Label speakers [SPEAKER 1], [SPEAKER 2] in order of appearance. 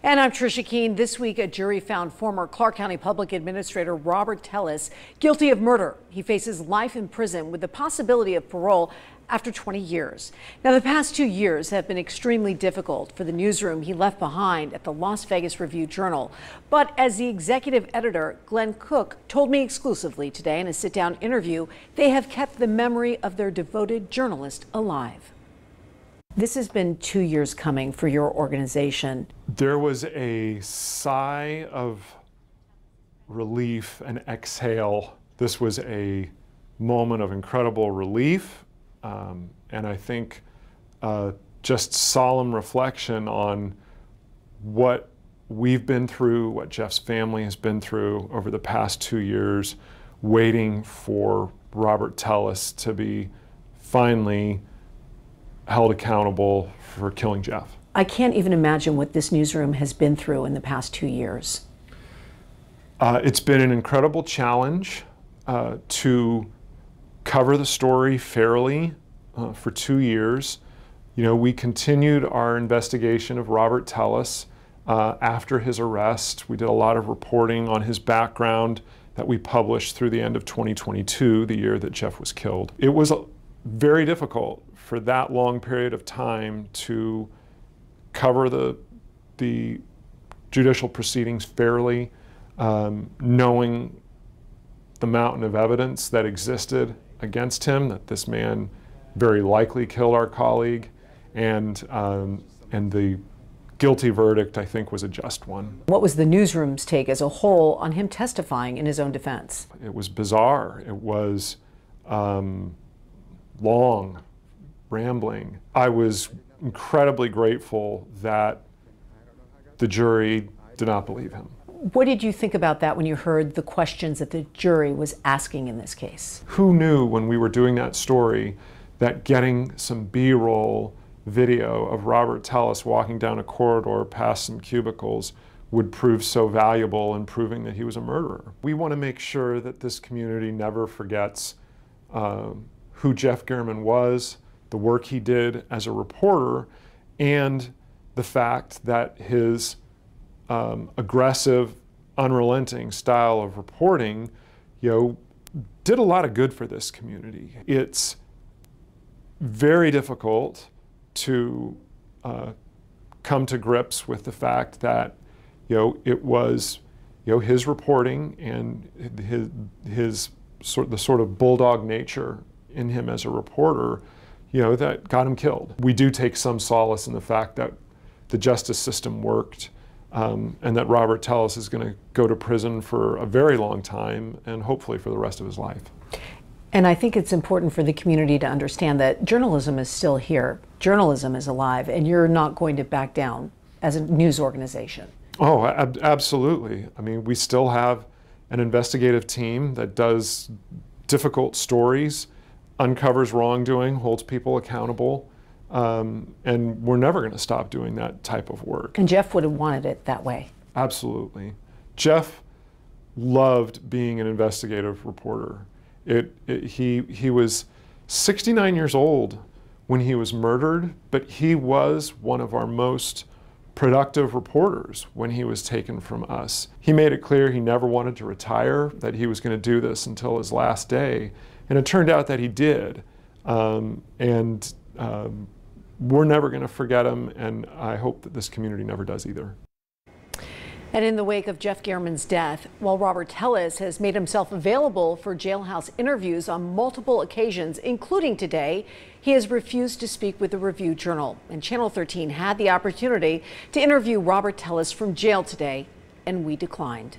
[SPEAKER 1] And I'm Tricia Kean. This week, a jury found former Clark County Public Administrator Robert Tellis guilty of murder. He faces life in prison with the possibility of parole after 20 years. Now, the past 2 years have been extremely difficult for the newsroom he left behind at the Las Vegas Review-Journal. But as the executive editor, Glenn Cook, told me exclusively today in a sit-down interview, they have kept the memory of their devoted journalist alive. This has been 2 years coming for your organization.
[SPEAKER 2] There was a sigh of relief and exhale. This was a moment of incredible relief, and I think just solemn reflection on what we've been through, what Jeff's family has been through over the past 2 years, waiting for Robert Tellis to be finally held accountable for killing Jeff.
[SPEAKER 1] I can't even imagine what this newsroom has been through in the past 2 years.
[SPEAKER 2] It's been an incredible challenge to cover the story fairly for 2 years. You know, we continued our investigation of Robert Tellis after his arrest. We did a lot of reporting on his background that we published through the end of 2022, the year that Jeff was killed. It was very difficult for that long period of time to cover the judicial proceedings fairly, knowing the mountain of evidence that existed against him, that this man very likely killed our colleague, and the guilty verdict, I think, was a just one.
[SPEAKER 1] What was the newsroom's take as a whole on him testifying in his own defense?
[SPEAKER 2] It was bizarre. It was long, rambling. I was incredibly grateful that the jury did not believe him.
[SPEAKER 1] What did you think about that when you heard the questions that the jury was asking in this case?
[SPEAKER 2] Who knew when we were doing that story that getting some B-roll video of Robert Tellis walking down a corridor past some cubicles would prove so valuable in proving that he was a murderer? We want to make sure that this community never forgets who Jeff German was, the work he did as a reporter, and the fact that his aggressive, unrelenting style of reporting, did a lot of good for this community. It's very difficult to come to grips with the fact that, it was, his reporting and the sort of bulldog nature in him as a reporter, that got him killed. We do take some solace in the fact that the justice system worked, and that Robert Tellis is going to go to prison for a very long time, and hopefully for the rest of his life.
[SPEAKER 1] And I think it's important for the community to understand that journalism is still here. Journalism is alive, and you're not going to back down as a news organization.
[SPEAKER 2] Oh, absolutely. I mean, we still have an investigative team that does difficult stories, uncovers wrongdoing, holds people accountable, and we're never going to stop doing that type of work.
[SPEAKER 1] And Jeff would have wanted it that way.
[SPEAKER 2] Absolutely. Jeff loved being an investigative reporter. He was 69 years old when he was murdered, but he was one of our most productive reporters when he was taken from us. He made it clear he never wanted to retire, that he was going to do this until his last day. And it turned out that he did. We're never going to forget him, and I hope that this community never does either.
[SPEAKER 1] And in the wake of Jeff German's death, while Robert Tellis has made himself available for jailhouse interviews on multiple occasions, including today, he has refused to speak with the Review-Journal. And Channel 13 had the opportunity to interview Robert Tellis from jail today, and we declined.